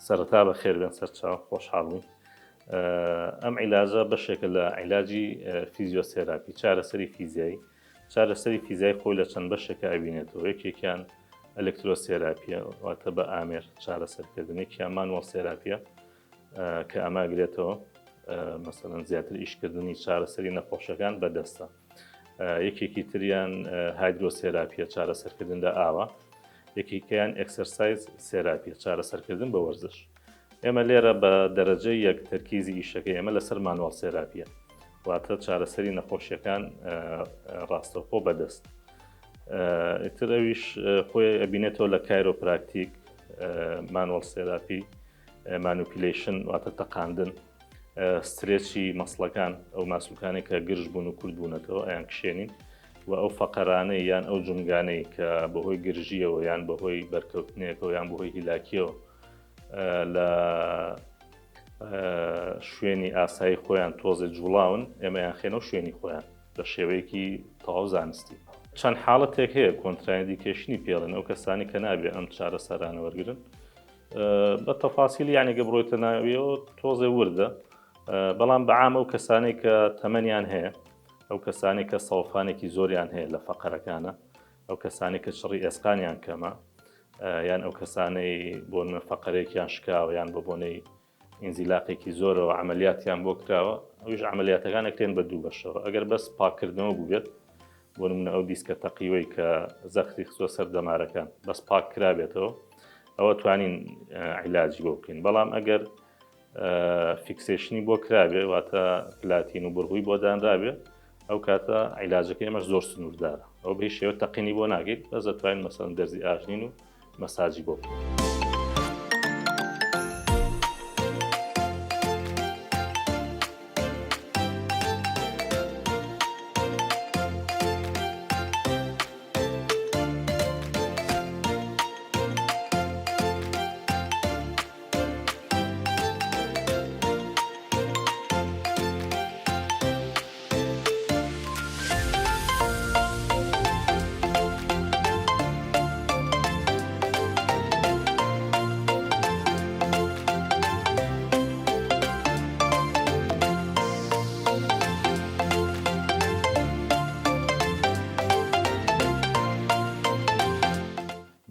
سەرەتا بەخێر بێن سەرچاو خۆشحاڵ بووین. ئەم عیلاجە بەشێکە لە عیلاجی فیزیۆتێراپی چارەسەری فیزیایی. چارەسەری فیزیایی خۆی لە چەند بەشێکە ئەبینێتەوە. یەکێکیان ئەلکترۆسێراپیە واتە بە ئامێر چارەسەرکردن، یەکیان مانوەڵ سێراپیە کە ئەماگرێتەوە مەسەڵەن زیاتر ئیشکردنی چارەسەری نەخۆشەکان بەدەستە. یەکێکی تریان هایدرۆسێراپیە چارەسەرکردن لە ئاوە، یەکێکیان ئەکسەرسایز سێراپیە چارەسەرکردن بە وەرزش. ئێمە لێرە بە دەرەجەی یەک تەرکیزی ئیشەکە ئێمە لەسەر مانوەڵ سێراپیە واتە چارەسەری نەخۆشیەکان ڕاستەوخۆ بەدەست. ئیتر ئەویش خۆی ئەبینێتەوە لە کایرۆپراکتیک، مانوەڵ سێراپی، مانوپیلیشن واتە تەقاندن، سترێچی مەسڵەکان ئەو ماسوولکانی کە گرژ بوون و کورد بوونەتەوە ئەیان کشێنین و ئەو فەقەرانەی یان ئەو جومگانەی کە بەهۆی گرژیەوە یان بەهۆی بەرکەوتنێکەوە یان بەهۆی هیلاکیەوە لە شوێنی ئاسایی خۆیان تۆزە جوڵاون، ئێمەیان خێنەوە شوێنی خۆیان بە شێوەیەکی تەواو زانستی. چەند حاڵەتێک هەیە کۆنتراندیکیشنی پێڵن ئەو کەسانی کە نابێت ئەم چارەسەرانە وەرگرن. بە تەفاسیلی یانێگە بڕۆیتە ناویەوە تۆزێ وردە، بەڵام بەعامە ئەو کەسانی کە تەمەنیان هەیە، ئەو کەسانی کە سەوفانێکی زۆریان هەیە لە فەقەرەکانە، ئەو کەسانی کە شڕی ئێسقانیان کەمە، یان ئەو کەسانەی بۆ فەقەرێکیان شکاوە یان بە بۆنەی ئینزیلاقێکی زۆرەوە عملیاتیان بۆ کراوە، ئەویش عملیاتەکان ئەکرێن بە دوو بەشەوە. ئەگەر بەس پاککردنەوە بووبێت، بۆ نمونە ئەو دیسکە تەقیوەی کە زەختی خستووە سەر دەمارەکان بەس پاک کرابێتەوە، ئەوە توانین عیلاجی بۆ بکەین. بەڵام ئەگەر فیکسێشنی بۆ کرابێ واتە پلاتین و بڕووی بۆ دانرابێ، ئەو کاتە عیلاجەکە ئێمەش زۆر سنووردارە. ئەو بە هیچ شێوە تەقینی بۆ ناگەیت، بەس دەتوانین مەسەڵەن دەرزی ئاژنین و مەساجی بۆ بکەین.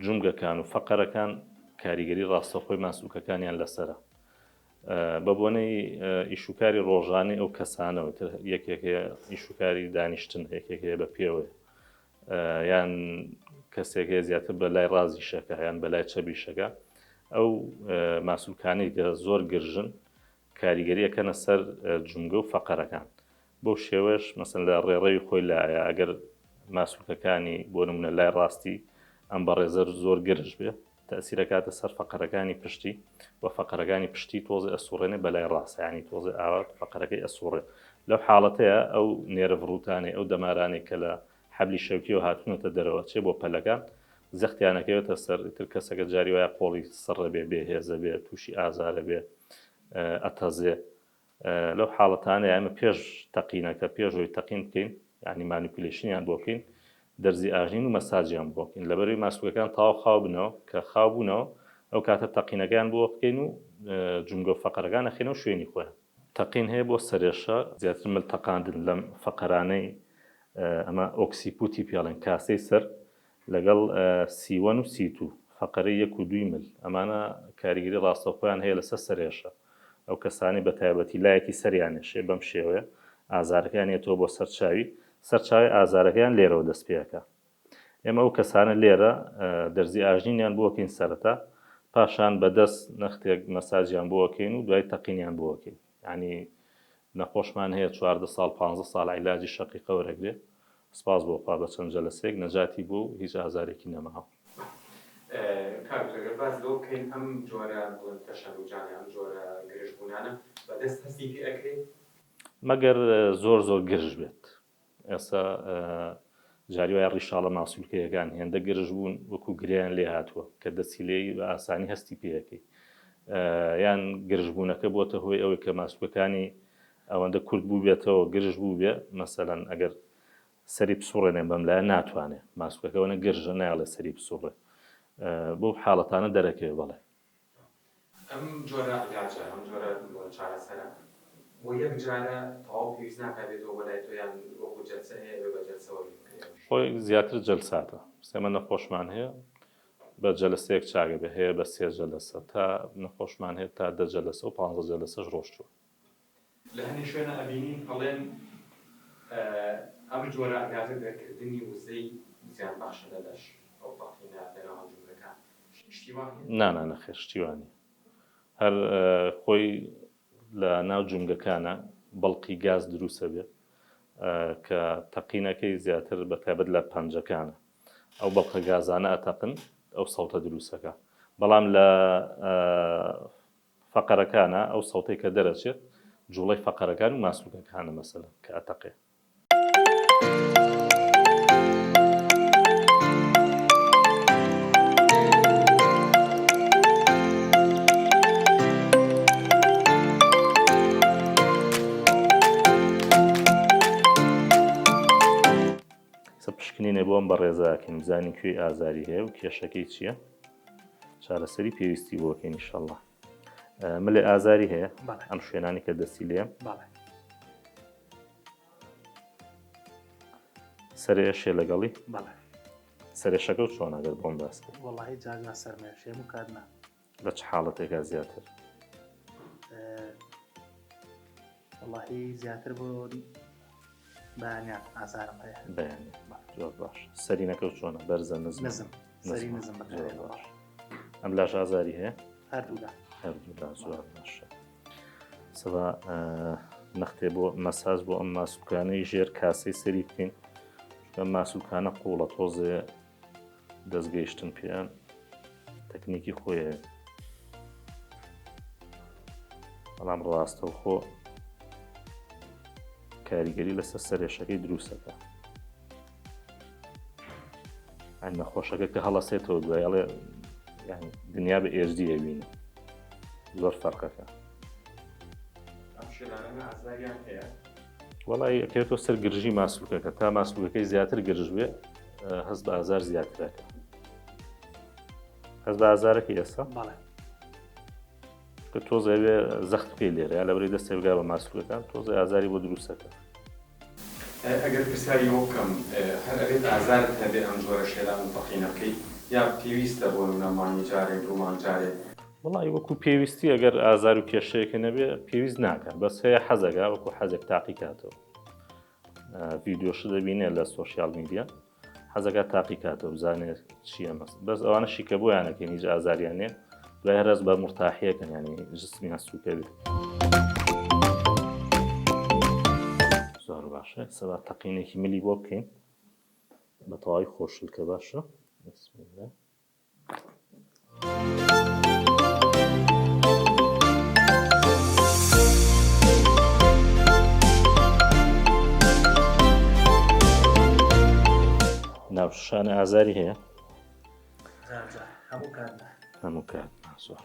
جومگەکان و فەقەرەکان کاریگەری ڕاستەوخۆی ماسوولکەکانیان لەسەرە. بە بۆنەی ئیشوکاری ڕۆژانەی ئەو کەسانەوە یەکێک ئیشوکاری دانیشتن، یەکێک بە پێوە یان کەسێک هەیە زیاتر بە لای ڕازی شەکە یان بە لای چەبی شەکە، ئەو ماسوولکانەی کە زۆر گرژن کاریگەریەکەنە سەر جومگە و فەقەرەکان. بۆ شێوەش مەسەڵەن لە ڕێڕەوی خۆی لایە ئەگەر ماسوولکەکانی بۆ نمونە لای ڕاستی ئەم بەڕێزە زۆر گرژ بێ، تەسیرەکاتە سەر فەقەرەکانی پشتی و فەقەرەکانی پشتی تۆزە ئەسوڕێنێ بەلای ڕاستە، ینی تۆزە ئاوا فەقەرەکەی ئەسوڕێ. لەو حاڵەتەیە ئەو نێرە ڤڕوتانەی ئەو دەمارانێک کە لە حەبلی شەوکیەوە هاتوونەتە دەرەوە چێ بۆ پەلەکان زەختیانەکەوێتە سەر. ئیتر کەسەکە جاری وایە قۆڵی سڕە بێ، بێهێزە بێ، تووشی ئازارە بێ، ئەتەزێ. لەو حاڵەتانە ئێمە پێش تەقینەکە پێشەوەی تەقین بکەین، یعنی مانیپیلیشنیان بۆ بکەین، دەرزی ئاژنین و مەساجیان بۆ بکەین. لەبەرەوەی ماسوولکەکان تەواو خاو بنەوە کە خاو بوونەوە ئەو کاتە تەقینەکان بۆ بکەین و جومگە و فەقەرەکان ئەخێنەوە شوێنی خۆیان. تەقین هەیە بۆ سەرێشە زیاتر ملتەقاندن لەم فەقەرانەی ئەمە ئۆکسیپوتی پێڵێن، کاسەی سەر لەگەڵ C1 و C2 فەقەرەی 1 و 2 مل. ئەمانە کاریگەری ڕاستەوخۆیان هەیە لەسەر سەرێشە. ئەو کەسانی بە تایبەتی لایەکی سەریانێشێ بەم شێوەیە ئازارەکان ئێتەوە بۆ سەرچاوی ئازارەکەیان لێرەوە دەست پێەکە. ئێمە ئەو کەسانە لێرە دەرزی ئاژنینیان بۆکەین سەرەتا، پاشان بەدەست نەختێک مەساجیان بۆکەین و دوای تەقینیان بۆکەین. ینی نەخۆشمان هەیە 14 ساڵ 15 ساڵ عیلاجی شەقیقە وەرەگرێ، سپاس بۆ خوا بە چەند جەلسەیەک نەجاتی بوو، هیچ ئازارێکی نەماوە. کاکتەگەر باز لەوە بکەین ئەم جۆرە تەشەنوجانە ئەم جۆرە گرژبوونانە بەدەست هەستی پێ ئەکرێت مەگەر زۆر گرژ بێت. ئێستا جاری وایە ڕیشاڵە ماسوولکەیەکان هێندە گرژ بوون وەکو گریان لێ هاتووە کە دەستی لێی بە ئاسانی هەستی پێەکەی، یان گرژبوونەکە بۆتە هۆی ئەوەی کە ماسوولەکانی ئەوەندە کورد بوو بێتەوە گرژ بوو بێ، مەسەلەن ئەگەر سەری بسوڕێنێن بەم لایە ناتوانێت، ماسوولەکەەوەنە گرژە نایڵێ سەری بسوڕێ، بۆ حاڵەتانە دەرەکەوێ. بەڵێ ئەم جۆرە علاجە ئەم جۆرە چارەسەرە بۆ یەک جارە تەواو پێویست ناکاتێتەوە بۆ لای تۆیان وەکو جەلسە هەیە بە جەلسەوە خۆی زیاتر جەلساتە سێمە نەخۆشمان هەیە بە جەلسەیەک چاگە بێ هەیە بە 3 جەلسە تا نەخۆشمان هەیە تا 10 جەلسە و 15 جەلسەش ڕۆشتووە لە هەنێ شوێنە ئەبینین هەڵێن ئەم جۆرە ئەگازە دەرکردنی وزەی زیان باشە لەش ئەو تەقینە لەناو جملەکان شتیوان نانە نەخێر شتیوانی هەر خۆی لە ناو جونگەکانە بەڵقی گاز دروستە بێت کە تەقینەکەی زیاتر بەتایبەت لە پەنجەکانە ئەو بەڵقە گازانە ئەتەقن ئەو سەوتە دروستەکە بەڵام لە فەقەرەکانە ئەو سەوتەی کە دەرەچێت جوڵەی فەقەرەکان و ماسوولەکانە مەسەلەن کە ئەتەقێ پشکنینێ بۆم بە ڕێزاکەین بزانین کوێی ئازاری هەیە و کێشەکەی چییە چارەسەری پێویستی بۆکەین ئینشەڵڵا ملێ ئازاری هەیە ئەم شوێنانی کە دەستی لێ سەرێشێ لەگەڵی سەرێشەکە و چۆن ئەگەر بۆم باس کرد وەڵاهی جاگا سەرمێشێم و کارنا لە چ حاڵەتێکا زیاتر وەڵاهی زیاتر بۆ بەیانیان ئازارم هەیە بەیانی زۆر باش سەرینەکە و چۆنە بەرزە نزم سەری نزم زۆر باش ئەم لاش ئازاری هەیە هەردوودا هەردوودا زۆر باشە سەوا نەختێ بۆ مەساج بۆ ئەم ماسوولکانەی ژێر کاسەی سەری بکەین ئەم ماسوولکانە قوڵە تۆزێ دەستگەیشتن پێیان تەکنیکی خۆیە بەڵام ڕاستەوخۆ کاریگەری لەسەر سەرێشەکەی دروستەکە ئەن نەخۆشەکە کە هەڵەسێتەوە دوایڵێ دنیا بە ئێژدی ئەبینی زۆر فەرقەکە وەڵی ئەکەوێتەوە سەر گرژی ماسوولکەکە تا ماسوولەکەی زیاتر گرژ بێ هەست بە ئازار زیاترەکە هەست بە ئازارەکە ئێستا کە تۆزە ئەوێ زەخت پێی لێرە یا لەبەرەی دەستێ بگا بە ماسوولەکان تۆزە ئازاری بۆ دروستەکە ئەگەر پرسیاری وە بکەم هەرێت ئازارت هەبێ ئەم جۆرە شێلان و تەقینەکەی یا پێویستە بۆ نەمانی جارێک ڕوومان جارێک وڵی وەکو پێویستی ئەگەر ئازار و کێشەیەکە نەبێ پێویست ناکە بەس هەیە حەزەکە وەکو حەزێک تاقی کاتەوە ڤیدیۆش دەبینێت لە سۆشیال میدیا حەزەکە تاقی کاتەوە بزانێت چییە مەس بەس ئەوانە شیکە بۆیانەکەین هیچ ئازاریانێ دوای هەرز بە مرتاحیەکەن ینی جسمی هەستووکە بێت زۆر باشە سەوا تەقینێکی ملی بۆ بکەین بە تەواوی خۆشلکە باشە بسمیللا ناوشانە ئازاری هەیە هەموو کارنا هەموو کات زۆر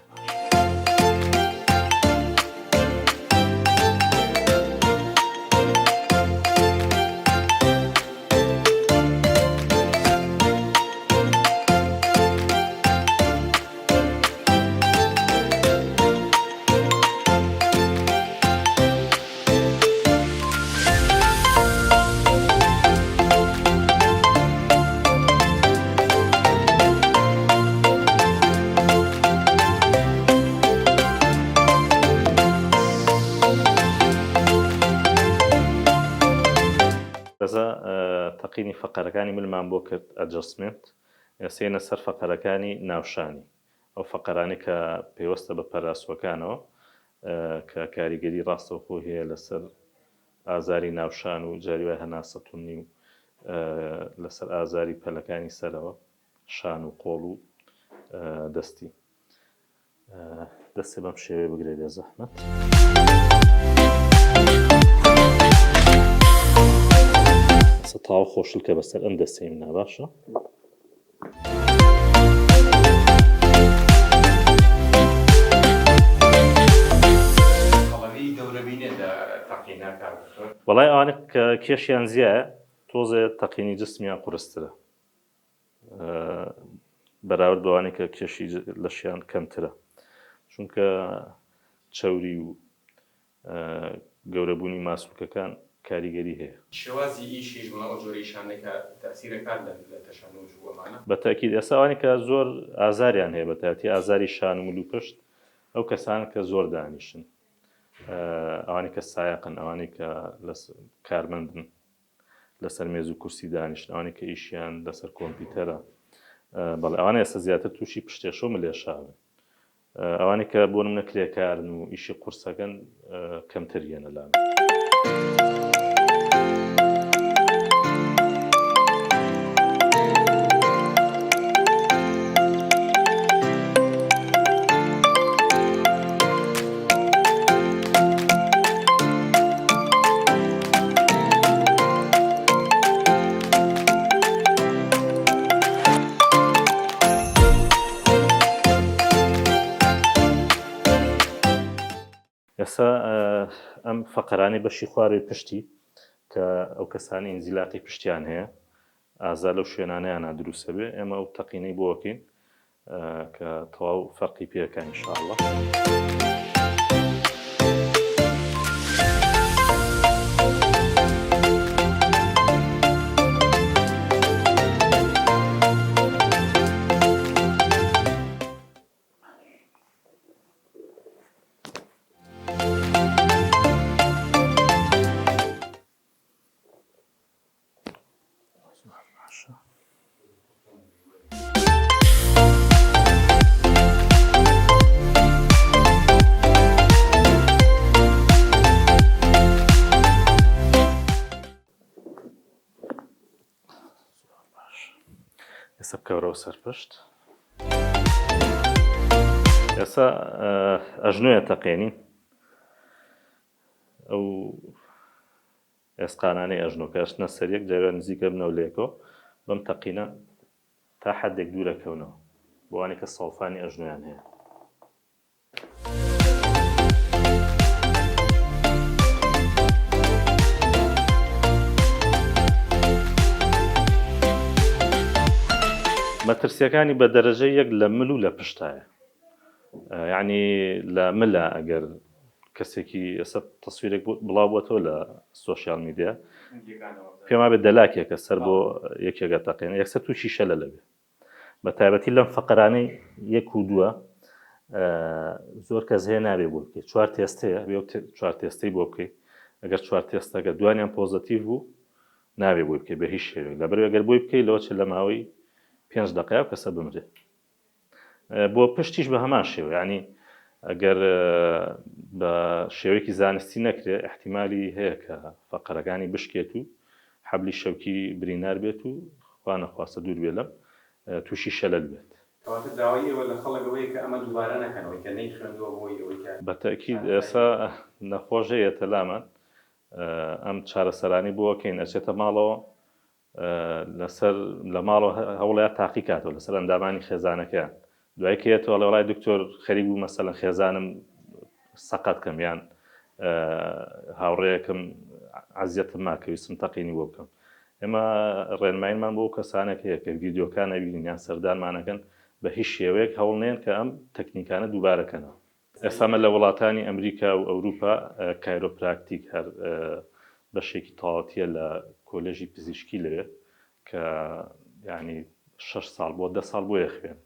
تەقینی فەقەرەکانی ملمان بۆ کرد ئەجەسمنت سێنە سەر فەقەرەکانی ناوشانی ئەو فەقەرانی کە پێوەستە بە پەراسوەکانەوە کە کاریگەری ڕاستەوخۆ هەیە لەسەر ئازاری ناوشان و جاریوای هەناسەتونی و لەسەر ئازاری پەلەکانی سەرەوە شان و قۆڵ و دەستی دەستی بەم شێوێ بگرێت بێ زەحمەت تاو خۆشلکە بەسەر ئەم دەستەی منە باشە وەڵای ئەوانە کە کێشیان زیایە تۆزێ تەقینی جسمیان قورسترە بەراورد بەوانەی کە کێشی لەشیان کەمترە چونکە چەوری و گەورەبوونی ماسوولکەکان کاریگەری هەیە. شێوازی ئیشیش بڵێ ئەو جۆرە ئیشانێکە تەسیرەکان لە تەشەنج و ئەمانە بە تاکید ئێستاوانی کە زۆر ئازاریان هەیە بە تاتی ئازاری شان و ملوپشت ئەو کەسان کە زۆر دانیشن ئەوانی کە سایقن ئەوانی کە کارمەندن لەسەر مێز و کورسی دانیشن ئەوانی کە ئیشیان لەسەر کۆمپیوتەرە بەڵێ ئەوانە ئێستا زیاتر تووشی پشتێشە و ملێشاون ئەوانی کە بۆ نمونە کرێکارن و ئیشی قورسەکەن کەمتر یەنە لام. ئێستا ئەم فەقەرانەی بەشی خواروی پشتی کە ئەو کەسانی ئینزیلاقی پشتیان هەیە ئازا لەو شوێنانەیانە دروستە بێ ئێمە ئەو تەقینەی بۆکەین کە تەواو فەرقی پێەکەن ئینشاءڵڵا. ئێستا بکەورەوە سەرپشت. ئێستا ئەژنۆیە تەقێنین ئەو ئێسقانانەی ئەژنۆکە ئەشتنە سەر یەک جارێ نزیکە بنەولێکەوە بەم تەقینە تا حەدێک دوورەکەونەوە بۆ وانی کە سەڵفانی ئەژنۆیان هەیە. مەترسیەکانی بە دەرەجە یەک لە مل و لە پشتایە یعنی لە ملە ئەگەر کەسێکی ئێستا تەسویرێک بڵاو بووەتەوە لە سۆشیال میدیا پێما بێت دەلاکێکە سەر بۆ یەکێکە تەقێنە یەکسەر تووشی شەلە لەبێ بە تایبەتی لەم فەقەرانەی یەک و دووە زۆر کەس هەیە نابێ بۆ بکەیت چوار تێستەیە بێ چوار تێستەی بۆ بکەیت ئەگەر چوار تێستەکە دوانیان پۆزەتیڤ بوو نابێ بۆی بکەیت بە هیچ شێوەیەک لەبەرەوەی ئەگەر بۆی بکەیت لەوە چ لە ماوەی 5 دقیقە کەسە بمرێت. بۆ پشتیش بە هەمان شێوە یعنی ئەگەر بە شێوەیەکی زانستی نەکرێت احتیمالی هەیە کە فەقەرەکانی بشکێت و حەبلی شەوکی برینار بێت و خوا نەخواستە دوور بێ لەم تووشی شەلەل بێت. داواییەوە لە خەڵکەوەی کە ئەمە دووبارە نەکەنەوەی کە نەی خوێندووە بۆی ئەوەی کە بە تەکید ئێستا نەخۆشەیە تەلامان ئەم چارەسەرانی بۆکەین ئەچێتە ماڵەوە لەسەر لە ماڵەوە هەوڵەیە تاقیکاتەوە لەسەر ئەندامانی خێزانەکەیان دوای کێتەوە لە وڵای دکتۆر خەریک بوو مەسەلەن خێزانم سەقەت کەم یان هاوڕێیەکەم عەزیەتم ماکەویستم تەقینی بۆ بکەم ئێمە ڕێنماییمان بۆ کەسانێک هەیە کە ڤیدیۆکان ئەبینن یان سەردانمانەکەن بە هیچ شێوەیەک هەوڵ نێن کە ئەم تەکنیکانە دووبارەکەنەوە. ئێستامە لە وڵاتانی ئەمریکا و ئەوروپا کایرۆپراکتیک هەر بەشێکی تەواوەتیە لە کۆلێژی پزیشکی لەوێ کە یعنی 6 ساڵ بۆ 10 ساڵ بۆیە خوێن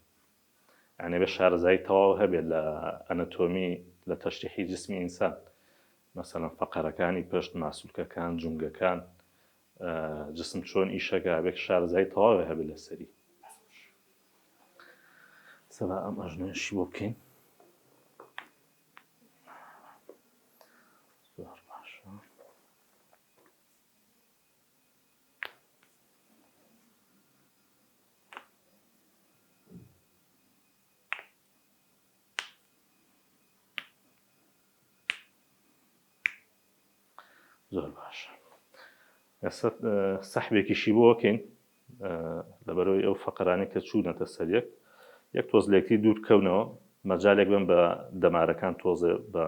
یعنی بە شارەزایی تەواو هەبێت لە ئەنەتۆمی لە تەشریحی جسمی ئینسان مەسەلەن فەقەرەکانی پشت ماسوولکەکان جونگەکان جسم چۆن ئیشەکە بێک شارەزایی تەواوە هەبێت لەسەری. سەبا ئەم ئەژنۆیەشی بۆ بکەین. زۆر باشە. زۆر باشە. ئێستا سەحبێکیشی بۆکەین لەبەرەوەی ئەو فەقەرانی کە چوونەتە سەر یەک تۆز لێکتی دوورکەونەوە مەجالێک بن بە دەمارەکان تۆزە بە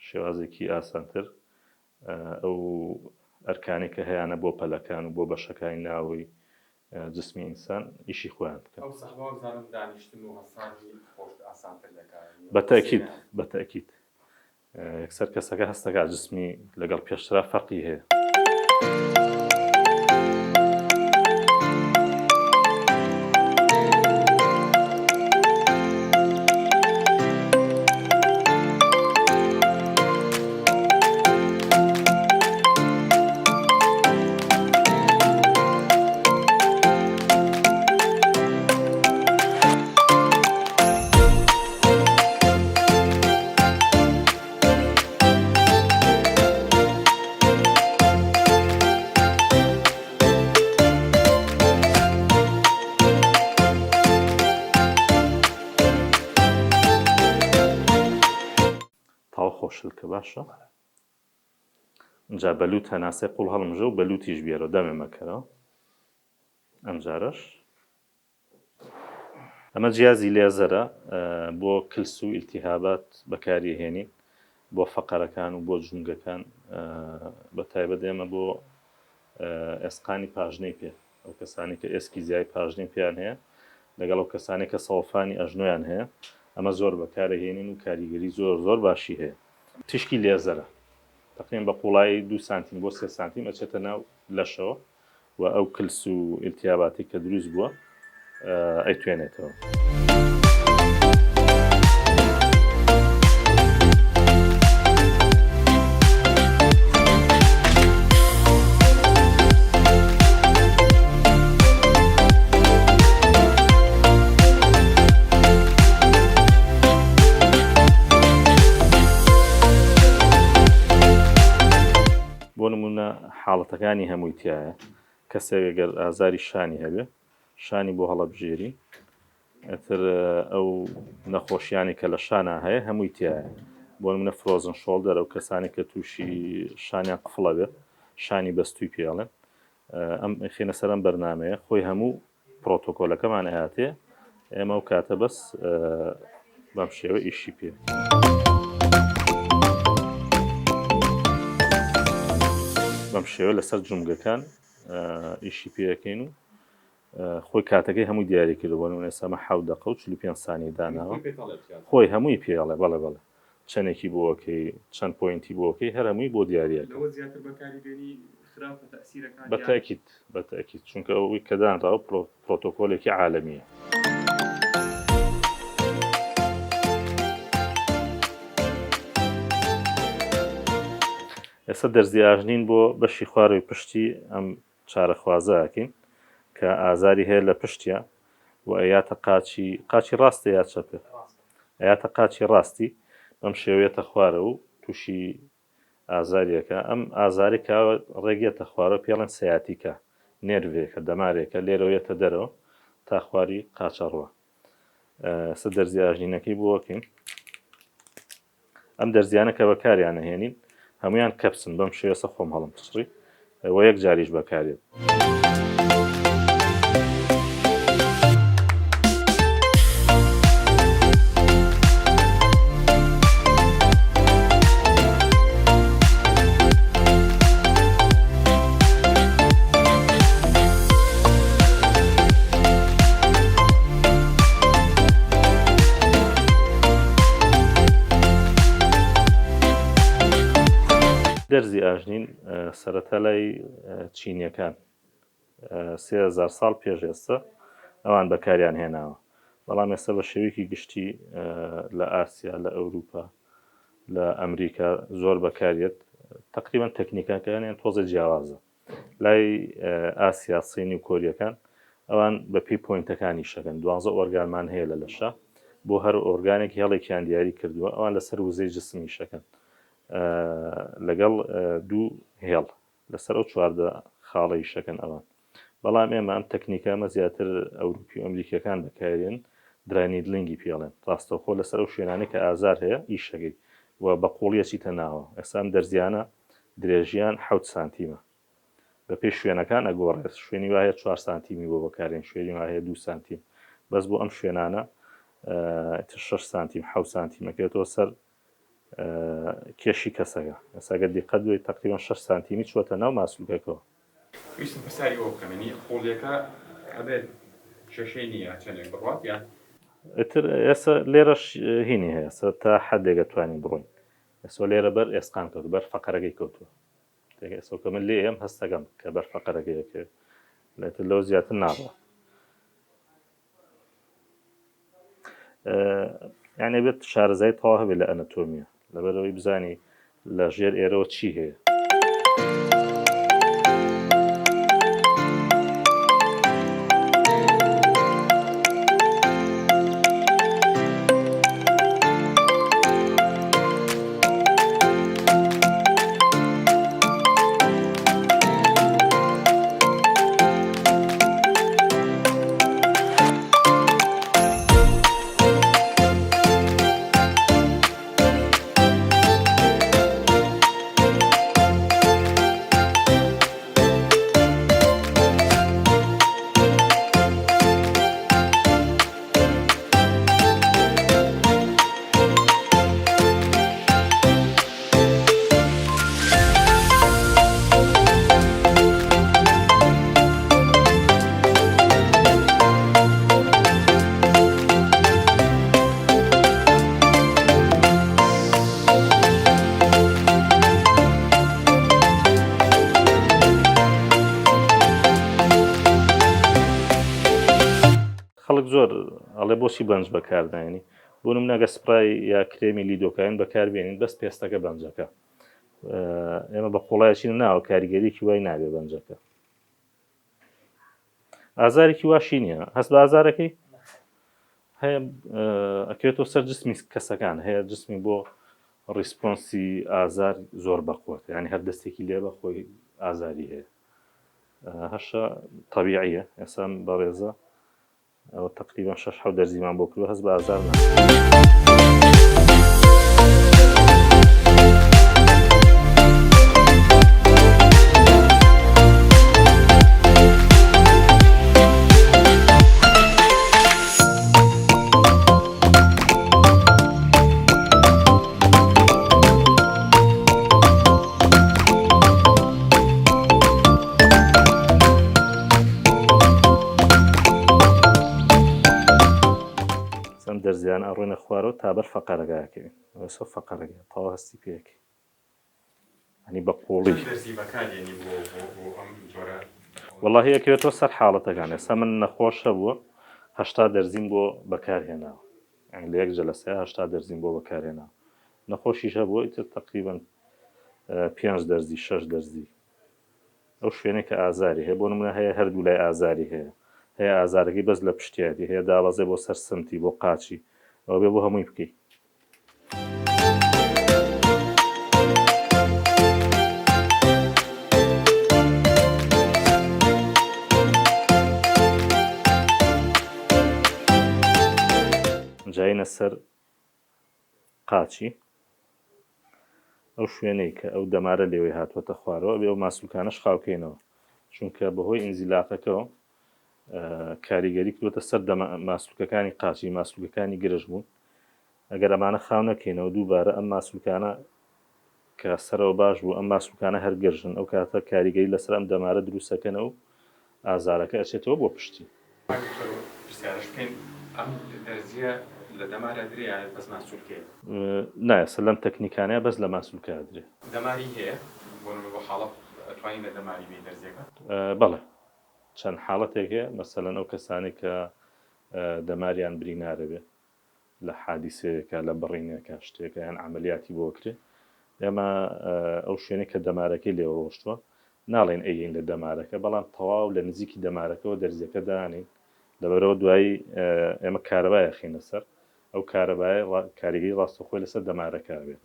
شێوازێکی ئاسانتر ئەو ئەرکانی کە هەیەە بۆ پەلەکان و بۆ بەشەکانی ناوی جسمی ئینسان ئیشی خۆیان بکەن. ئەو سەحبا بزانم دانیشتن و هەستانی خۆش ئاسانتر دەکات. بەتەکید بەتەکید یەکسەر کەسەکە هەستەکە جسمی لەگەڵ پێشترا فەرقی هەیە. خۆشلکە باشە اینجا بەلووت هەناسێ قوڵ هەڵمژە و بەلووتیش بێرە دەمێ مەکەرەوە ئەمجارش ئەمە جیازی لێزەرە بۆ کلس و ئیلتیهابات بەکاریهێنین بۆ فەقەرەکان و بۆ جونگەکان بەتایبەت ئێمە بۆ ئێسقانی پاژنەی پێ ئەو کەسانی کە ئێسکی زیای پاژنەی پێیان هەیە لەگەڵ ئەو کەسانی کە سەوفانی ئەژنۆیان هەیە ئەمە زۆر بەکارەهێنین و کاریگەری زۆر باشی هەیە. تشکی لێزەرە تقریبا بە قوڵایی 2 سانتیم بۆ 3 سانتیم ئەچێتە ناو لەشەوە و ئەو کلس و ئیلتیاباتی کە دروست بووە ئەیتوێنێتەوە. حاڵەتەکانی هەمووی تایە کەسێک گەر ئازاری شانی هەبێ شانی بۆ هەڵەبژێری ئەتر ئەو نەخۆشیانی کە لە شانە هەیە هەمووی تایە بۆ نمونە فرۆزن شۆڵدەر ئەو کەسانی کە تووشی شانیان قفڵە بێت شانی بەستووی پێڵێن ئەم خێنە سەرم بەرنامەیە خۆی هەموو پرۆتۆکۆلەکەمان هەیەاتێ ئێمە و کاتە بەس بەم شێوە ئیشی پێ. بەم شێوە لەسەر جومگەکان ئیشی پێەکەین و خۆی کاتەکەی هەمووی دیاری کردبوون و ئێسامە 7 دقە و 45 سانی داناوە خۆی هەمووی پێڵێ بەڵێ چەندێکی بۆکەی چەند پوینتی بۆکەی هەر هەمووی بۆ دیارە بەتەکید چونکە ئەوی کە دانراوە پرۆتۆکۆلێکی عالەمیە. ئێستا دەرزی ئاژنین بۆ بەشی خوارەوەی پشتی ئەم چارەخوازەکەین کە ئازاری هەیە لە پشتیە و ئەیاتە قاچی ڕاستە یا چەپێ ئەیاتە قاچی ڕاستی بەم شێوێتە خوارە و تووشی ئازاریەکە ئەم ئازاری کا ڕێگێتە خوارە پێڵێن سیاتیکە نێروێکە دەمارێکە لێرەوەیەتە دەرەوە تا خواری قاچەڕوە. ئێستا دەرزی ئاژنینەکەی بۆکەین ئەم دەرزیانە کە بەکاریانە هێنین هەمویان کەپسن بەم شێوەسە خۆم هەڵم پچڕی و یەک جاریش بەکارێت. دەرزی ئاژنین سەرەتا لای چینیەکان 3000 ساڵ پێش ئێستا ئەوان بەکاریان هێناوە بەڵام ئێستا بە شێوەیەکی گشتی لە ئاسیا لە ئەوروپا لە ئەمریکا زۆر بەکارێت تقریبا تەکنیکەکانیان تۆزە جیاوازە لای ئاسیا سینی و کۆریەکان ئەوان بە پێی پوینتەکانی شەکەن 12 ئۆرگانمان هەیە لە لەشە بۆ هەر ئۆرگانێکی هەڵێکیان دیاری کردووە ئەوان لەسەر وزەی جسمی شەکەن لەگەڵ 2 هێڵ لەسەر ئەو 4 خاڵی شەکەن ئەوان بەڵام ئێمە ئەم تەکنیکەمە زیاتر ئەوروپی و ئەمریکیەکان بەکارێن درانیدلنگی پێڵێن ڕاستەوخۆ لەسەر ئەو شوێنانەی کە ئازار هەیە ئیشەکەی و بە قوڵیەکی تەناوە ئێسام دەرزیانە درێژیان 7 سانتیمە بە پێش شوێنەکان ئەگۆڕێت شوێنی وایە 4 سانتیمی بۆ بەکارێن شوێنی وایە 2 سانتیم بەس بۆ ئەم شوێنانە 6 سانتیم 7 سانتیمەکەوێتەوە سەر کێشی کەسەکە ئێساگە دیقەت دوی تقریبا 6 سانتیمی چوەتە ناو ماسوولکەکەەوە. ویستم پرسیاری ئەوە بکەمەنی قوڵیەکە ئەبێت شەشەی نییە چەندێک بڕات یان ئتر ئێستا لێرەش هینی هەیە تا حدێک دەتوانین بڕۆین ئێستا لێرە بەر ئێسقان کەوت بەر فەقەرەکەی کەوتووە ئێستا من لێ ئەم هەستەکەم کە بەر فەقەرەکەیەکە لێتر لەو زیاتر ناڕە یعنی بێت شارەزای تەواو هەبێت لە ئەنەتۆمیە لەبەرەوەی بزانی لە ژێر ئێرەوە چی هەیە خەڵک زۆر ئەڵێ بۆچی بەنج بەکاردێنی بۆ نمونەگە سپرای یا کرێمی لیدۆکاین بەکاربێنین بەس پێستەکە بەنجەکە ئێمە بە قوڵایەکی ناوە کاریگەریکی وای نابێ بەنجەکە ئازارێکی واشی نییە هەست بە ئازارەکەی هەیە ئەکرێتەوە سەر جسمی کەسەکان هەیە جسمی بۆ ڕیسپۆنسی ئازار زۆر بەقوت ینی هەر دەستێکی لێ بە خۆی ئازاری هەیە هەشە طبیعیە ئێسان بەڕێزە ئەوە تقریبا 6 دەرزیمان بۆ کردوە هەست بە ئازار نا دەرزیان ئەڕۆینە خوارەوە تا بەر فەقەرەکەکەوین ئەوە فەقەرەکە تەواو هەستی پێەکەی هەنی بە قوڵی وەڵاهی ئەکرێتەوە سەر حاڵەتەکان ئێستا من نەخۆشە بووە 80 دەرزیم بۆ بەکارهێناوە لە یەک جەلسەیە 80 دەرزیم بۆ بەکارهێناوە نەخۆشیش هەبووە ئیتر تقریبا 5 دەرزی 6 دەرزی ئەو شوێنێک کە ئازاری هەیە بۆ نمونە هەیە هەردوو لای ئازاری هەیە هەیە ئازارەکەی بەس لە پشتیاتی هەیە داوازێ بۆ سەر سمتی بۆ قاچی ئەوە بێ بۆ هەمووی بکەیت جاینە سەر قاچی ئەو شوێنەی کە ئەو دەمارە لێوەی هاتووەتە خوارەوە بێ ئەو ماسوولکانەش خاوکەینەوە چونکە بەهۆی ئینزیلاقەکەەوە کاریگەری کردوتە سەر ماسوولکەکانی قاچی ماسوولەکانی گرژ بوون ئەگەر ئەمانە خاو نەکەینەوە دووبارە ئەم ماسوولکانە کە سەرەوە باش بوو ئەم ماسوولکانە هەرگرژن ئەو کاتە کاریگەری لەسەر ئەم دەمارە دروستەکەنەوە و ئازارەکە ئەچێتەوە بۆ پشتی لە دەمارە درێ بەس ماسوولکێ نایە لەم تەکنیکانەیە بەس لە ماسوولکە درێ دەماری هەیە بۆ حاڵەت ئەتوانین لە دەماری بێ دەرزیەکە بەڵێ چەند حاڵەتێک هەیە مەسەلەن ئەو کەسانی کە دەماریان برینارە بێ لە حادیسەیەکە لە بڕینێکە شتێکە یان عملیاتی بۆ کرێ ئێمە ئەو شوێنێک کە دەمارەکەی لێ ڕۆشتووە ناڵێن ئەیین لە دەمارەکە بەڵام تەواو لە نزیکی دەمارەکەەوە دەرزیەکە دانین لەبەرەوە دوایی ئێمە کارەبایە خینە سەر ئەو کارەبایە کاریگەری ڕاستەخۆی لەسەر دەمارەکە بێت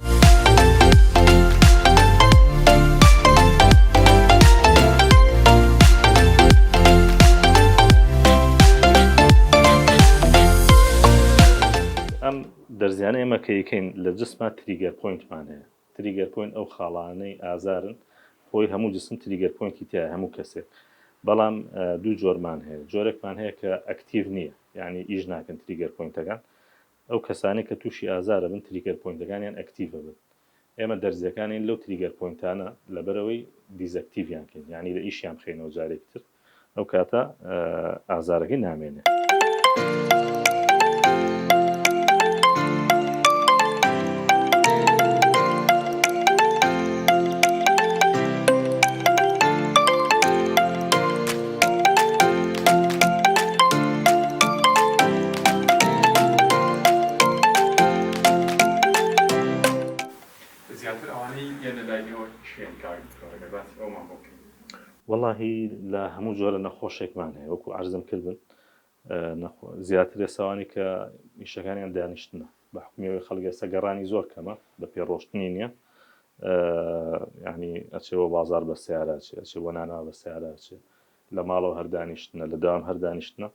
ئەم دەرزیانە ئێمە کە یەکەین لە جسمە تریگەر پۆینتمان هەیە تریگەر پۆینت ئەو خاڵانەی ئازارن خۆی هەموو جسم تریگەر پۆینتی تایە هەموو کەسێک بەڵام دوو جۆرمان هەیە جۆرێکمان هەیە کە ئەکتیڤ نییە یعنی ئیش ناکەن تریگەر پۆینتەکان ئەو کەسانی کە تووشی ئازارە بن تریگەر پۆینتەکانیان ئەکتیڤە بن ئێمە دەرزیەکانین لەو تریگەر پۆینتانە لەبەرەوەی دیزەکتیڤیان کەین یعنی لە ئیشیان بخێنەوە جارێکتر ئەو کاتە ئازارەکەی نامێنێ. زیاتر ئەوانەی یەنە لایەوە شوێن کارگەبات ئەومان بۆ بکەین. وەڵاهی لە هەموو جۆرە نەخۆشێکمان هەیە وەکو عەرزم کردن زیاتر ئێساوانی کە ئیشەکانیان دانیشتنە بە حکومیەوەی خەڵک ئێستا گەڕانی زۆر کەمە بە پێڕۆشتنی نییە یعنی ئەچێ بۆ بازار بە سیارەچێ ئەچێ بۆ ناناوە بە سیارەچێ لە ماڵەوە هەردانیشتنە لە داوام هەردانیشتنە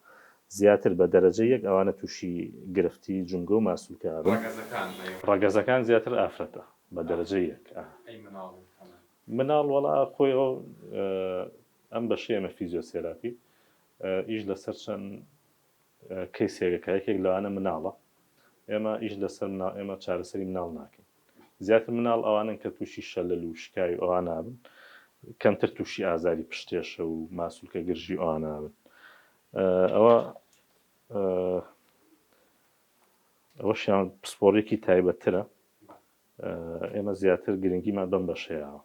زیاتر بە دەرەجە یەک ئەوانە تووشی گرفتی جونگە و ماسوولکارن ڕەگەزەکان زیاتر ئافرەتە بە دەرەجە یەک مناڵ وەڵا خۆی ئەو ئەم بەشەیەمە فیزیۆسێراپی ئیش لەسەر چەند کەیسێکەکە یەکێک لەوانە مناڵە ئێمە ئیش لەسەر ئێمە چارەسەری مناڵ ناکەین زیاتر مناڵ ئەوانن کە تووشی شەلل و شکای ئەوان نابن کەمتر تووشی ئازاری پشتێشە و ماسوولکە گرژی ئەوان نابن ئەوەشیان پسپۆڕێکی تایبەترە ئێمە زیاتر گرنگیمان بەم بەشەیەوە.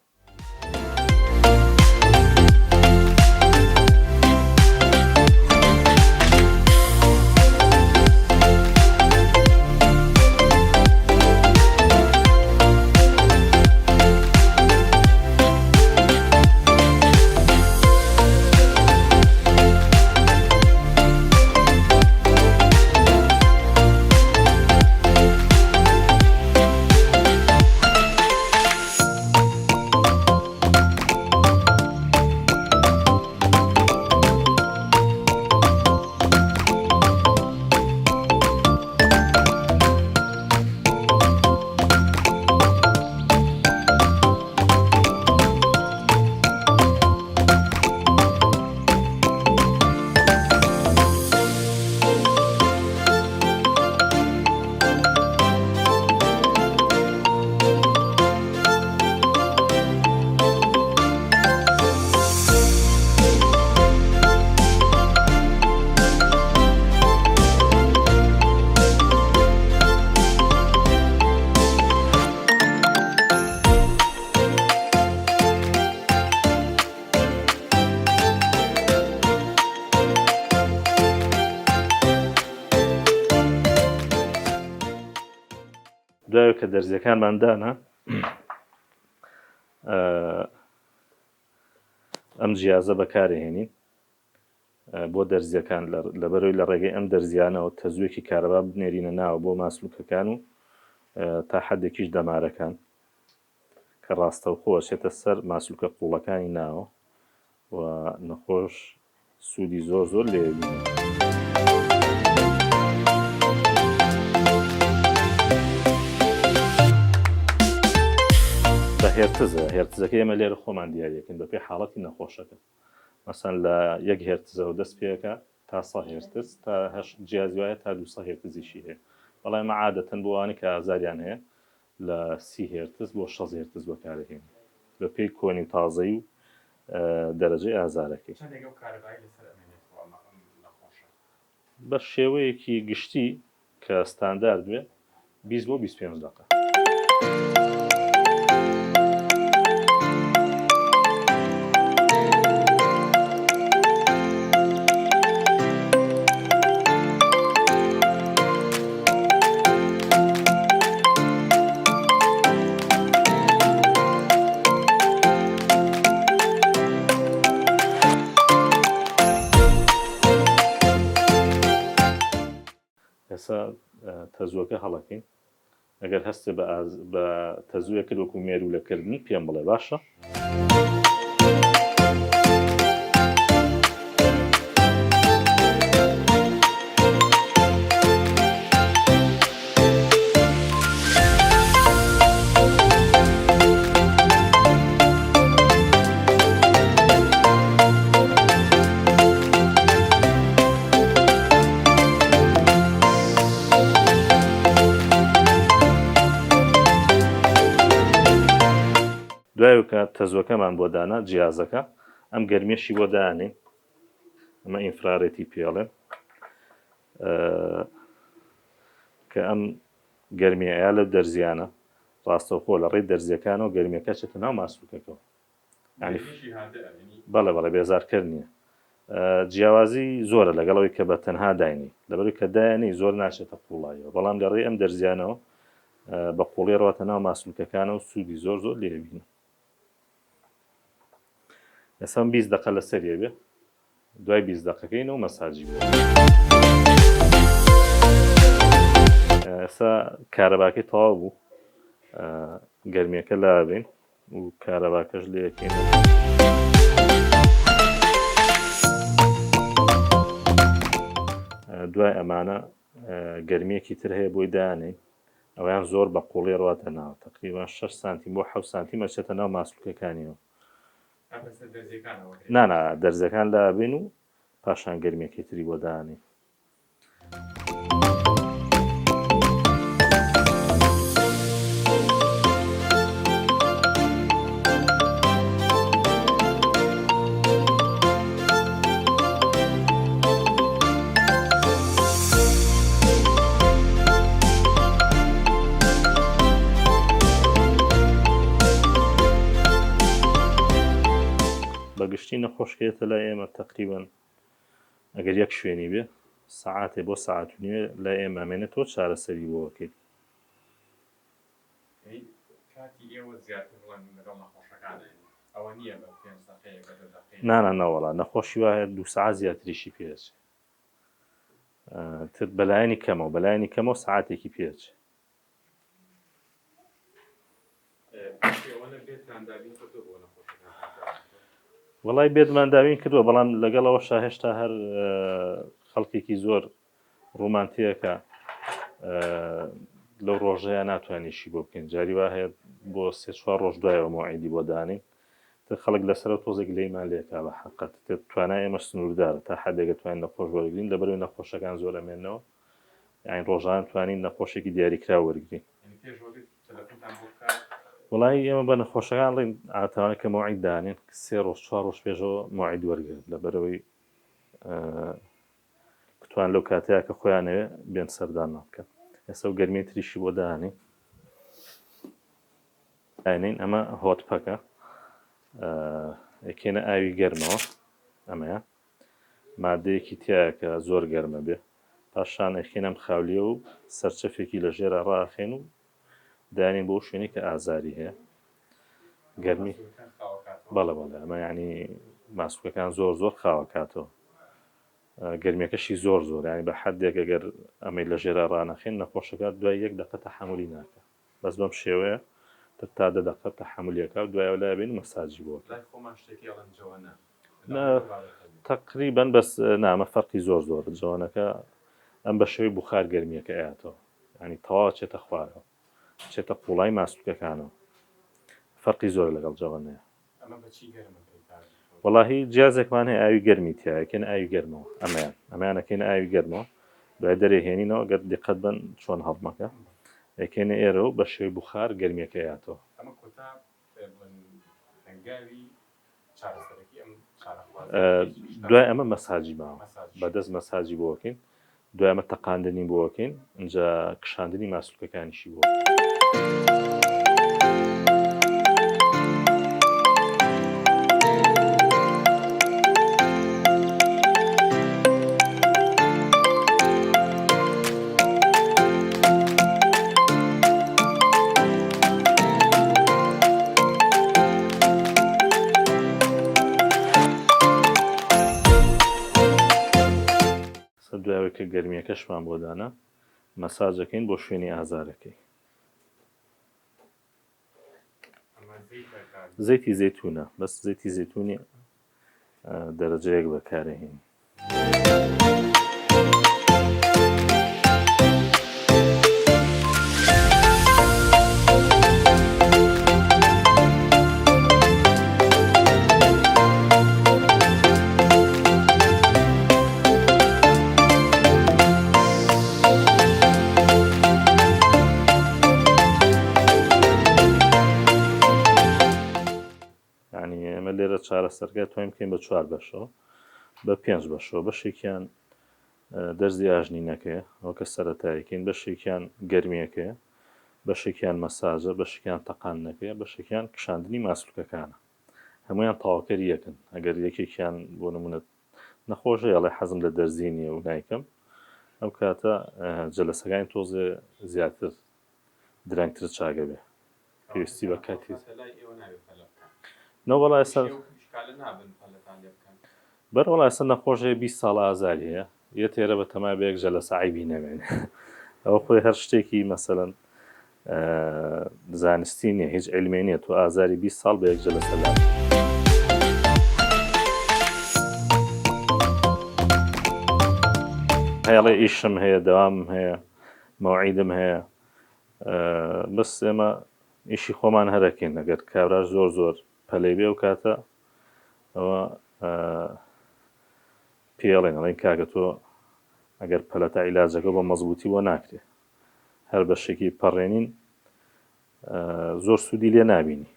دوای کە دەرزیەکانمان دانا ئەم جیازە بەکارهێنین بۆ دەرزیەکان لەبەرەوەی لە ڕێگەی ئەم دەرزیانەوە تەزوێکی کارەبا بنێرینە ناوە بۆ ماسلوکەکان و تا حەدێکیش دەمارەکان کە ڕاستەوخۆ چێتە سەر ماسلوکە قوڵەکانی ناوە و نەخۆش سوودی زۆر زۆر لێبینن. هێرتزەکە ئێمە لێرە خۆمان دیارەکەین بەپێی حاڵەتی نەخۆشەکە مەسەن لە 1 هێرتزەوە دەست پێەکە تا 100 هێرتز تا جیازی وایە تا 200 هێرتزیشی هەیە بەڵام ئێمە عادەتەن بۆ ئەوانی کە ئازاریان هەیە لە 30 هێرتز بۆ 60 هێرتز بەکارهێنین بەپێی کۆنی تازەی و دەرەجەی ئازارەکەی بە شێوەیەکی گشتی کە ستاندارد بێ 20 بۆ 25 دقیقە. ئێستا تەزوەکە هەڵەکەین ئەگەر هەستێ بە تەزوێک وەکو مێرولەکردن پێم بڵێ باشە. دوایەوە کە تەزوەکەمان بۆ دانا جیازەکە ئەم گەرمێشی بۆ دانێ ئەمە ئینفرارێتی پێڵێن کە ئەم گەرمیەیە لە دەرزیانە ڕاستەوخۆ لە ڕێی دەرزیەکانەوە گەرمیەکە چێتە ناو ماسوولکەکەەوە بەڵێ بێزارکرد نییە جیاوازی زۆرە لەگەڵەوەی کە بە تەنها داینی لەبەر کە دایانی زۆر ناچێتە قوڵایەوە بەڵام لە ڕێی ئەم دەرزیانەوە بە قوڵی ڕاتە ناو ماسوولکەکانە و سوودی زۆر زۆر لێبینە ئێستا 20 دقە لەسەریە بێ دوای 20 دقەکەینەوە مەساجی بوو ئێستا کارەباکەی تەواو بوو گەرمیەکە لابین و کارەباکەش لێکەین دوای ئەمانە گەرمیەکی تر هەیە بۆی دانێ ئەویان زۆر بە قوڵی ڕاتە ناو تقریبا 6 سانتیم بۆ 7 سانتیم ئەچێتە ناو ماسوولکەکانیەوە نانا دەرزەکان لابین و پاشان گەرمیەکی تری بۆ دانێ بەگشتی نەخۆشکێتە لای ئێمە تقریبا ئەگەر یەک شوێنی بێ سەعاتێ بۆ سەعات و نیوێ لای ئێمە ئەمێنێتەوە چارەسەری بۆ وەکەیت نانەوەڵا نەخۆشی وایە 2 سەعات زیاتریشی پێچ تر بەلایەنی کەمەوە بەلایەنی کەمەوە سەعاتێکی پێچ وەڵای بێدمانداوین کردووە بەڵام لەگەڵەوەشا هێشتا هەر خەڵکێکی زۆر ڕوومانتیەکە لەو ڕۆژەیە ناتوانیشی بۆ بکەین جاری وا هەیە بۆ 3-4 ڕۆژ دوایەوە موعیدی بۆ دانین تر خەڵک لەسەر تۆزێک لێیمان لێکا بە حەقەت تر توانای ئێمە سنووردارە تا حدێک توانین نەخۆش وەرگین لەبەرەوەی نەخۆشەکان زۆر ئەمێنەوە یعنی ڕۆژان توانین نەخۆشێکی دیاریکرا وەرگین وڵی ئێمە بە نەخۆشەکان ڵین ئاتوانە کە موعید دانین 3 ڕۆژ 4 ڕۆژ پێشەوە موعید وەرگرت لەبەرەوەی بتوان لەو کاتەیە کە خۆیانەوێ بێن سەردان ناکەن ئێستا و گەرمی تریشی بۆ دانی داینین ئەمە هۆتپەکە ئەکێنە ئاوی گەرمەوە ئەمەیە مادەیەکی تایە کە زۆر گەرمە بێ پاشان ئەکێنەم خاولیە و سەرچەفێکی لە ژێرە ڕاخێن و دانین بۆ شوێنی کە ئازاری هەیە گەرمی بەڵە ئەمە ینی ماسوولەکان زۆر زۆر خاوەکاتەوە گەرمیەکەشی زۆر زۆر ینی بە حەدێک ئەگەر ئەمەی لە ژێرە ڕانەخێن نەخۆشەکە دوای 1 دقە تەحمولی ناکە بەس بەم شێوەیە تا 10 دقە تەحمولیەکە و دوایەوە لای بین مەساجی بۆ تقریبا بەس نامە فەرقی زۆر زۆر جوانەکە ئەم بە شێوەی بوخار گەرمیەکە ئەیاتەوە ینی تەواو چێتە خوارەوە چێتە قوڵای ماسوولکەکانەوە فەرقی زۆر لەگەڵ جوانەیە وەڵاهی جیازێکمان هەیە ئاوی گەرمی تایەکەن ئاوی گەرمەوە ئەمەیانەکەین ئاوی گەرمەوە دوای دەرێهێنینەوە گەر دیقەت بن چۆن هەڵمەکە ئەکێنە ئێرە و بە شێوەی بوخار گەرمیەکە ئەیاتەوە دوای ئەمە مەساجی ماوە بەدەست مەساجی بۆکەین دوای ئەمە تەقاندنی بۆکەین اینجا کشاندنی ماسوولکەکانیشی بۆ دوایەوەی کە گەرمیەکەشمان بۆ دانا مەساجەکەین بۆ شوێنی ئازارەکەی زەیتی زەیتونە بەس زەیتی زەیتونی دەرەجەیەک بەکارهێنین چارەسەرگای توانین بکەین بە 4 بەشەوە بە 5 بەشەوە بەشێکیان دەرزی ئاژنینەکەیە ئەو کە سەرەتاییکەین بەشێکیان گەرمیەکەیە بەشێکیان مەساژە بەشێکیان تەقانەکەیە بەشێکیان کشاندنی ماسلوکەکانە هەمویان تاواکەری یەکن ئەگەر یەکێکیان بۆ نمونە نەخۆشە یاڵێ حەزم لە دەرزی نییە و نایکەم ئەم کاتە جەلەسەکانی تۆزێ زیاتر درەنگتر چاگە بێ پێویستی بە کاتی نەوەڵای ئێستا بەرەوەڵای ئێستا نەخۆشەیە 20 ساڵ ئازاری هەیە یە تێرە بە تەمای بەیەک جەلەسە عیبی نەمێنێ ئەوە خۆی هەر شتێکی مەسەلەن زانستی نییە هیچ عیلمێ نییە تۆ ئازاری 20 ساڵ بە یەک جەلەسە لا هەیەڵێ ئیشم هەیە دەوامم هەیە مەوعیدم هەیە بەس ئێمە ئیشی خۆمان هەرەکەین ئەگەر کابراش زۆر پەلەی بێ و کاتە ئەوە پێڵێن ئەڵێن کاکە تۆ ئەگەر پەلەتە عیلاجەکە بە مەزبوطی بۆ ناکرێ هەر بەشێکی پەڕێنین زۆر سوودی لێ نابینی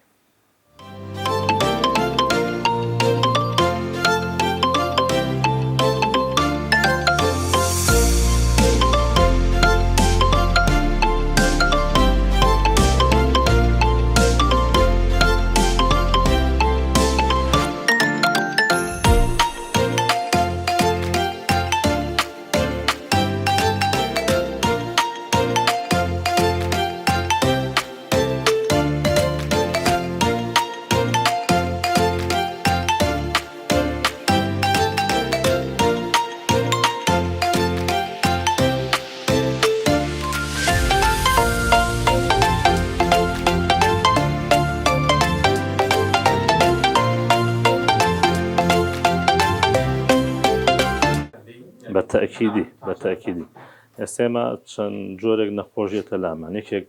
بەتەکیدی ئێستێمە چەند جۆرێک نەخۆشیێتە لامان یەکێک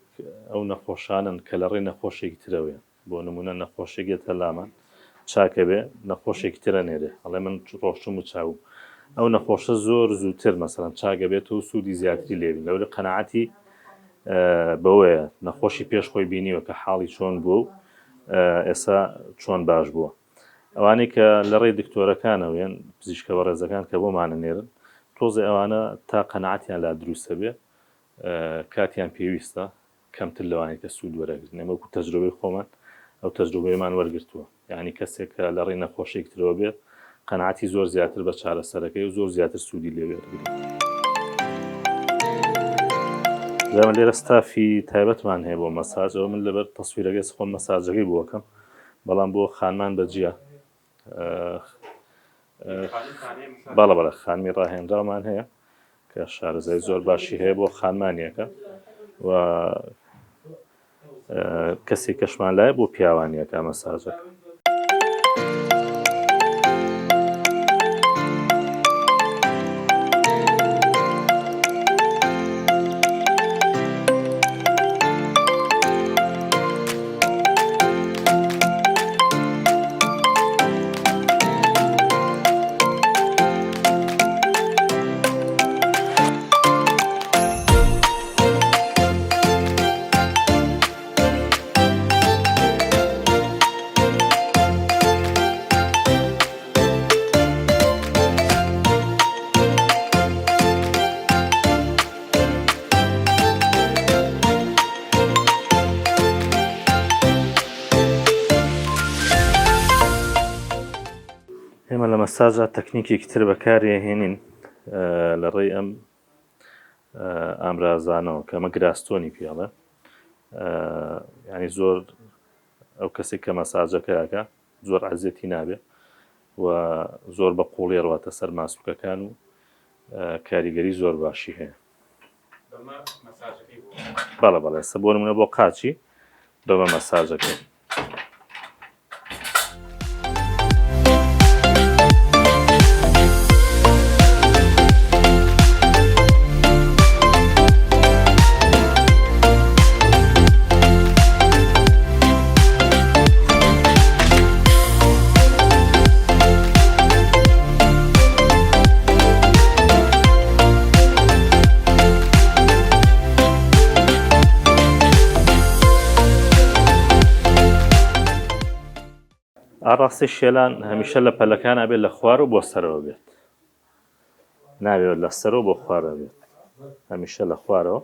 ئەو نەخۆشانن کە لە ڕێ نەخۆشێکی ترەوەیە بۆ نمونە نەخۆشێکێتە لامان چاکە بێ نەخۆشێکی ترە نێرێ ئەڵێ من ڕۆشتم و چاوم ئەو نەخۆشە زۆر زووتر مەسەڵەن چاکە بێت و سوودی زیاتری لێبین لەورە قەنەعەتی بەوەیە نەخۆشی پێش خۆی بینیوە کە حاڵی چۆن بوو و ئێستا چۆن باش بووە ئەوانەی کە لە ڕێ دکتۆرەکانەوەیان پزیشکە بەڕێزەکان کە بۆمانە نێرن تۆزێ ئەوانە تا قەنەعەتیان لا دروستە بێ کاتیان پێویستە کەمتر لەوانی کە سوود وەرەگرن ئێمە وەکو تەجروبەی خۆمان ئەو تەجروبەیەمان وەرگرتووە یعنی کەسێک کە لە ڕێ نەخۆشێک ترەوە بێت قەنەعەتی زۆر زیاتر بە چارەسەرەکەی و زۆر زیاتر سوودی لێ وەرگرن لەمە لێرە ستافی تایبەتمان هەیە بۆ مەساج ئەوە من لەبەر تەسویرەکەی خۆم مەساجەکەی بۆکەم بەڵام بۆ خانمان بەجیا بەڵە خانمی ڕاهێنرامان هەیە کە شارەزای زۆر باشی هەیە بۆ خانمانیەکە و کەسێک کەشمان لایە بۆ پیاوانیەکە مەساجەکە ئێمە لە مەساجە تەکنیکێکی تر بەکارهێنین لە ڕێی ئەم ئامرازانەوە کە ئەمە گراستۆنی پێڵە ینی زۆر ئەو کەسێک کە مەساجەکەیەکە زۆر عەزیەتی نابێ و زۆر بە قوڵی ڕواتە سەر ماسوولکەکان و کاریگەری زۆر باشی هەیە بەڵێ ئێستا بۆ نمونە بۆ قاچی بەمە مەساجەکە ڕاستی شێلان هەمیشە لە پەلەکانە بێت لە خوار و بۆ سەرەوە بێت نابێت لە سەرەوە بۆ خوارە بێت هەمیشە لە خوارەوە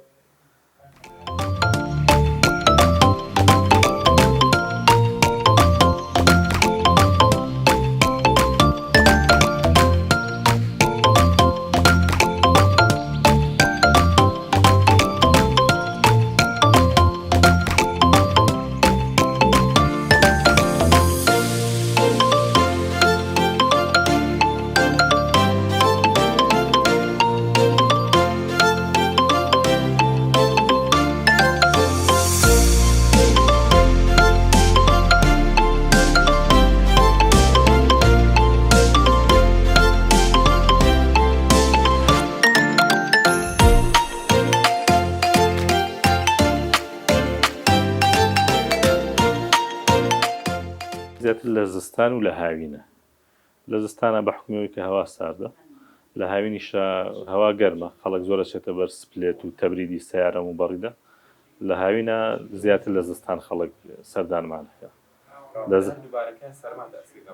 زیاتر لە زستان و لە هاوینە لە زستانە بە حکومەوەی کە هەوا ساردە لە هاوینیشە هەوا گەرمە خەڵک زۆر دەچێتە بەر سپلێت و تەبریدی سەیارە و بەڕیدا لە هاوینە زیاتر لە زستان خەڵک سەردانمانەکە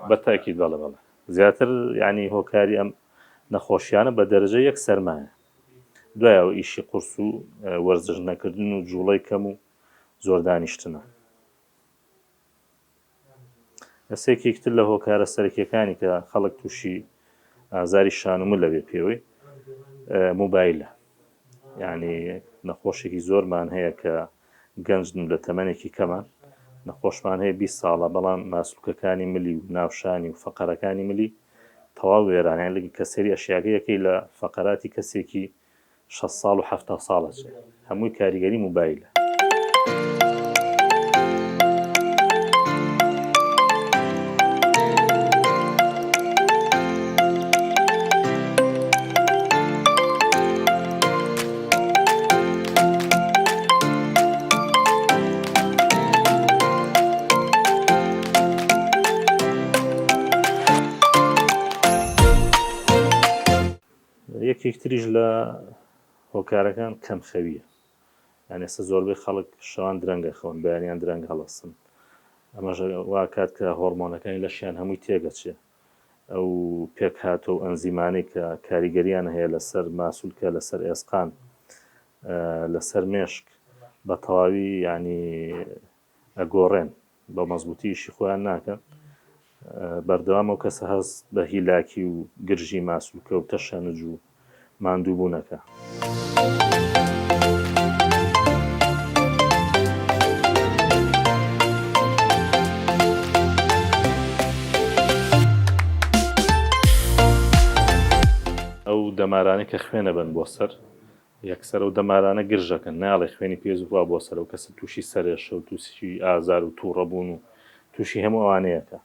بە تاکید بەڵێ بەڵێ زیاتر یعنی هۆکاری ئەم نەخۆشیانە بە دەرەجە یەک سەرمایە دوایەوە ئیشی قورس و وەرزش نەکردن و جوڵەی کەم و زۆر دانیشتنە هەسێکێکتر لە هۆکارە سەرەکیەکانی کە خەڵک تووشی ئازاری شانومە لەبێ پێوەی موبایلە یعنی نەخۆشێکی زۆرمان هەیە کە گەنجن لە تەمەنێکی کەمان نەخۆشمان هەیە 20 ساڵە بەڵام ماسوولکەکانی ملی و ناوشانی و فەقەرەکانی ملی تەواو وێرانیان لەگی کەسێری ئەشیاگەیەکەی لە فەقەراتی کەسێکی 6 ساڵ و 7 ساڵە هەمووی کاریگەری موبایلە یەکێکتریش لە هۆکارەکان کەمخەویە یعنی ئێستا زۆربەی خەڵک شەوان درەنگە خەون بەیانیان درەنگ هەڵەسن ئەمەش وا کات کە هۆرمۆنەکانی لەشیان هەمووی تێگەچێ ئەو پێک هاتۆ و ئەنزیمانەی کە کاریگەریان هەیە لەسەر ماسوولکە لەسەر ئێسقان لەسەر مێشک بە تەواوی یعنی ئەگۆڕێن بە مەزبوطیشی خۆیان ناکەن بەردەوام ئەو کەسە هەست بە هیلاکی و گرژی ماسوولکە و تەشەنج و ماندووبوونەکە ئەو دەمارانە کە خوێنە بن بۆ سەر یەکسەر ئەو دەمارانە گرژەکەن ناڵێ خوێنی پێزووا بۆ سەر و کەسە تووشی سەرێشە و تووشی ئازار و تووڕەبوون و تووشی هەموو ئەوانەیەکە